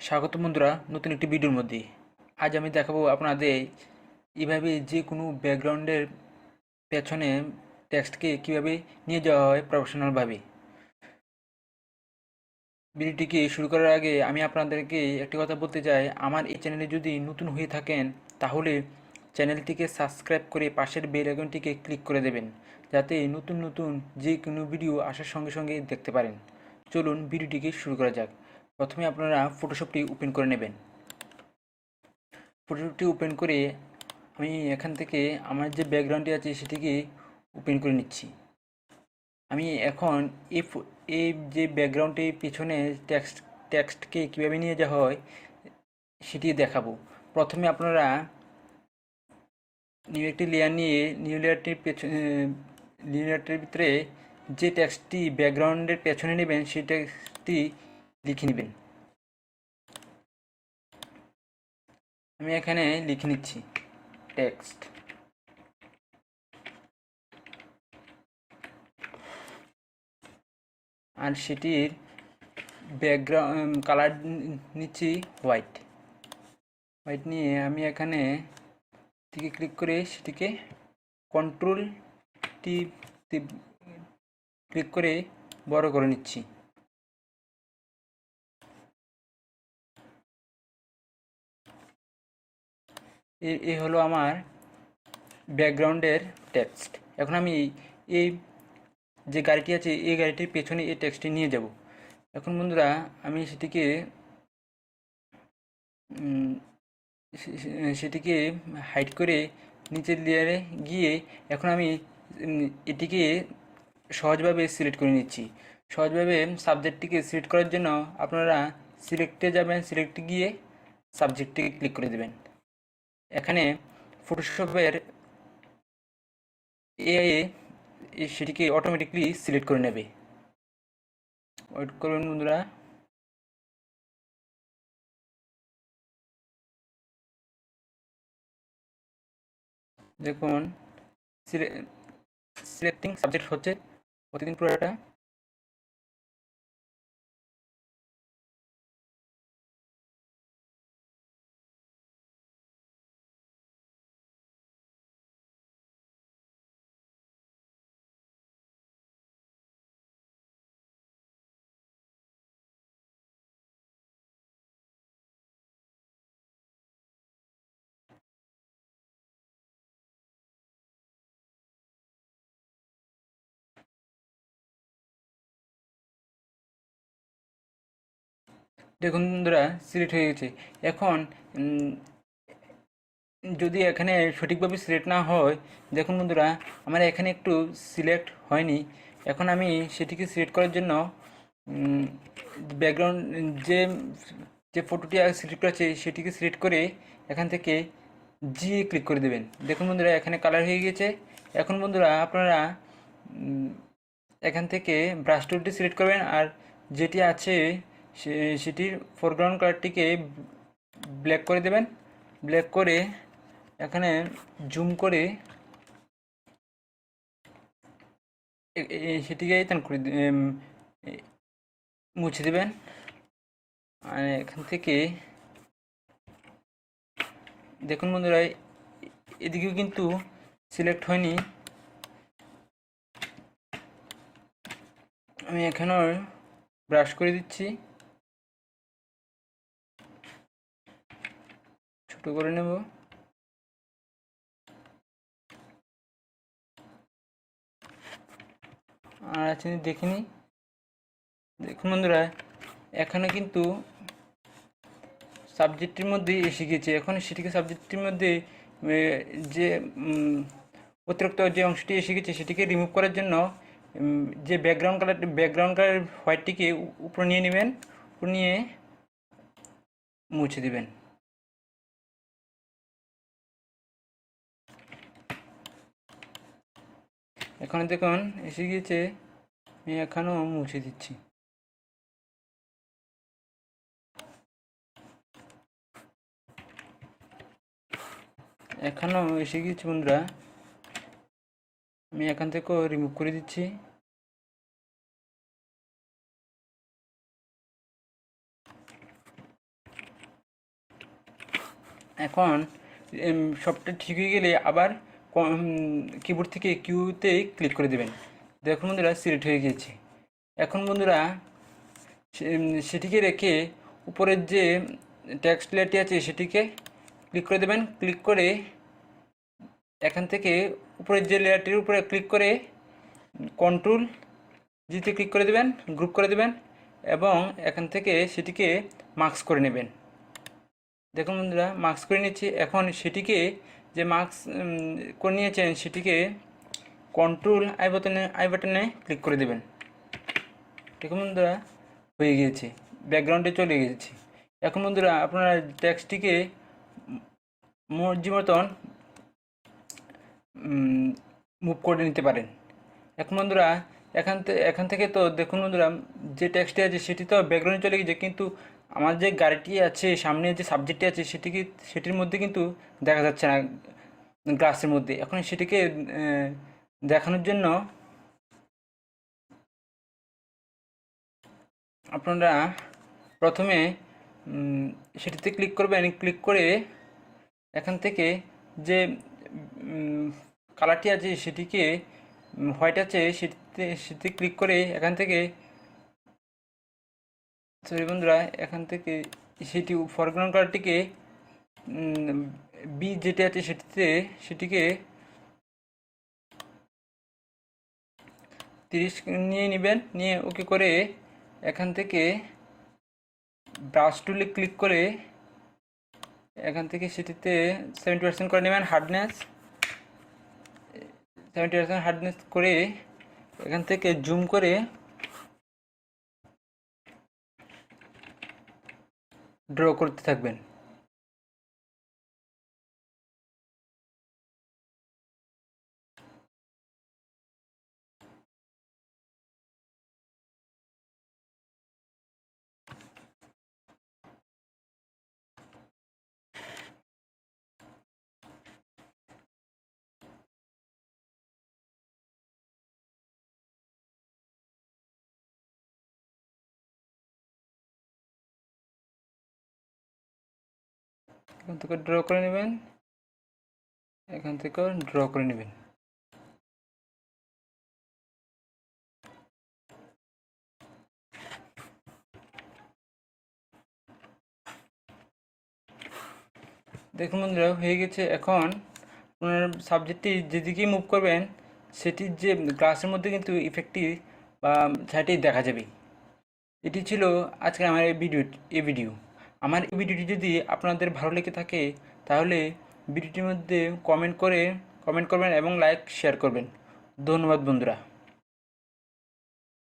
স্বাগত বন্ধুরা নতুন একটি ভিডিওর মধ্যে। আজ আমি দেখাবো আপনাদের এভাবে যে কোনো ব্যাকগ্রাউন্ডের পেছনে টেক্সটকে কিভাবে নিয়ে যাওয়া হয় প্রফেশনালভাবে। ভিডিওটিকে শুরু করার আগে আমি আপনাদেরকে একটি কথা বলতে চাই, আমার এই চ্যানেলে যদি নতুন হয়ে থাকেন তাহলে চ্যানেলটিকে সাবস্ক্রাইব করে পাশের বেল আইকনটিকে ক্লিক করে দেবেন, যাতে নতুন নতুন যে কোনো ভিডিও আসার সঙ্গে সঙ্গে দেখতে পারেন। চলুন ভিডিওটিকে শুরু করা যাক। প্রথমে আপনারা ফটোশপটি ওপেন করে নেবেন। ফটোশপটি ওপেন করে আমি এখান থেকে আমার যে ব্যাকগ্রাউন্ডটি আছে সেটিকে ওপেন করে নিচ্ছি। আমি এখন এই যে ব্যাকগ্রাউন্ডটির পিছনে টেক্সটকে কীভাবে নিয়ে যাওয়া হয় সেটি দেখাবো। প্রথমে আপনারা নিউ একটি লেয়ার নিয়ে লেয়ারটির ভিতরে যে টেক্সটটি ব্যাকগ্রাউন্ডের পেছনে নেবেন সেই টেক্সটটি লিখে নেবেন। আমি এখানে লিখে নিচ্ছি টেক্সট। আর সেটির ব্যাকগ্রাউন্ড কালার নিচ্ছি হোয়াইট নিয়ে আমি এখানে থেকে ক্লিক করে সেটিকে কন্ট্রোল ক্লিক করে বড় করে নিচ্ছি। এই হলো আমার ব্যাকগ্রাউন্ডের টেক্সট। এখন আমি এই যে গাড়িটি আছে এই গাড়িটির পেছনে এই টেক্সটটি নিয়ে যাব। এখন বন্ধুরা আমি সেটিকে হাইড করে নিচের লেয়ারে গিয়ে এখন আমি এটিকে সহজভাবে সিলেক্ট করে নিচ্ছি। সহজভাবে সাবজেক্টটিকে সিলেক্ট করার জন্য আপনারা সিলেক্টে যাবেন, সিলেক্টে গিয়ে সাবজেক্টটিকে ক্লিক করে দেবেন। এখানে ফটোশপের এআই সেটিকে অটোমেটিকলি সিলেক্ট করে নেবে। ওয়েট করুন বন্ধুরা। দেখুন সিলেক্টিং সাবজেক্ট হচ্ছে প্রতিদিন পুরোটা। দেখুন বন্ধুরা সিলেক্ট হয়ে গেছে। এখন যদি এখানে সঠিকভাবে সিলেক্ট না হয়, দেখুন বন্ধুরা আমার এখানে একটু সিলেক্ট হয়নি। এখন আমি সেটিকে সিলেক্ট করার জন্য ব্যাকগ্রাউন্ড যে যে ফটোটি সিলেক্ট করেছে সেটিকে সিলেক্ট করে এখান থেকে জি ক্লিক করে দেবেন। দেখুন বন্ধুরা এখানে কালার হয়ে গেছে। এখন বন্ধুরা আপনারা এখান থেকে ব্রাশ টুলটি সিলেক্ট করবেন আর যেটি আছে সেটির ফোরগ্রাউন্ড কালারটিকে ব্ল্যাক করে দেবেন। ব্ল্যাক করে এখানে জুম করে সেটিকে করে মুছে দেবেন। আর এখান থেকে দেখুন বন্ধুরা এদিকেও কিন্তু সিলেক্ট হয়নি। আমি এখানেও ব্রাশ করে দিচ্ছি, ছোট করে নেব। আর আছে দেখিনি। দেখুন বন্ধুরা এখানে কিন্তু সাবজেক্টের মধ্যে এসে গেছে। এখন সেটিকে সাবজেক্টের মধ্যে যে অতিরিক্ত যে অংশটি এসে গেছে সেটিকে রিমুভ করার জন্য যে ব্যাকগ্রাউন্ড কালার হোয়াইটটিকে উপরে নিয়ে নেবেন, উপরে নিয়ে মুছে দেবেন। এখন দেখুন এসে গিয়েছে, আমি এখনও মুছে দিচ্ছি। এখনও এসে গিয়েছে বন্ধুরা, আমি এখান থেকেও রিমুভ করে দিচ্ছি। এখন সবটা ঠিক হয়ে গেলে আবার কিবোর্ড থেকে কিউতে ক্লিক করে দেবেন। দেখুন বন্ধুরা সিলেক্ট হয়ে গিয়েছে। এখন বন্ধুরা সেটিকে রেখে উপরের যে টেক্সট লেয়ারটি আছে সেটিকে ক্লিক করে দেবেন। ক্লিক করে এখান থেকে উপরের যে লেয়ারটির উপরে ক্লিক করে কন্ট্রোল জিতে ক্লিক করে দেবেন, গ্রুপ করে দেবেন এবং এখান থেকে সেটিকে মার্কস করে নেবেন। দেখুন বন্ধুরা মার্কস করে নিচ্ছি। এখন সেটিকে যে মার্কস করে নিয়েছেন সেটিকে কন্ট্রোল আই বাটনে ক্লিক করে দেবেন। দেখুন বন্ধুরা হয়ে গিয়েছে, ব্যাকগ্রাউন্ডে চলে গিয়েছে। এখন বন্ধুরা আপনারা টেক্সটটিকে মর্জি মতন মুভ করে নিতে পারেন। এখন বন্ধুরা এখান থেকে তো দেখুন বন্ধুরা যে টেক্সটটি আছে সেটি তো ব্যাকগ্রাউন্ডে চলে গেছে, কিন্তু আমার যে গাড়িটি আছে সামনে যে সাবজেক্টটি আছে সেটির মধ্যে কিন্তু দেখা যাচ্ছে না গ্লাসের মধ্যে। এখন সেটিকে দেখানোর জন্য আপনারা প্রথমে সেটিতে ক্লিক করবেন। ক্লিক করে এখান থেকে যে কালারটি আছে সেটিকে হোয়াইট আছে সেটিতে ক্লিক করে এখান থেকে সরি বন্ধুরা এখান থেকে সেটি ফরগ্রাউন্ড কালারটিকে বি যেটি আছে সেটিকে 30 নিয়ে নেবেন। নিয়ে ওকে করে এখান থেকে ব্রাশ টুলে ক্লিক করে এখান থেকে সেটিতে 70% করে নেবেন হার্ডনেস। 70% হার্ডনেস করে এখান থেকে জুম করে ড্র করতে থাকবেন। এখান থেকে ড্র করে নেবেন, এখান থেকেও ড্র করে নেবেন। দেখুন বন্ধুরা হয়ে গেছে। এখন আপনার সাবজেক্টটি যেদিকেই মুভ করবেন সেটির যে গ্লাসের মধ্যে কিন্তু ইফেক্টটি বা ছায়াটি দেখা যাবে। এটি ছিল আজকে আমার এই ভিডিও। আমার এই ভিডিওটি যদি আপনাদের ভালো লেগে থাকে তাহলে ভিডিওটির মধ্যে কমেন্ট করবেন এবং লাইক শেয়ার করবেন। ধন্যবাদ বন্ধুরা।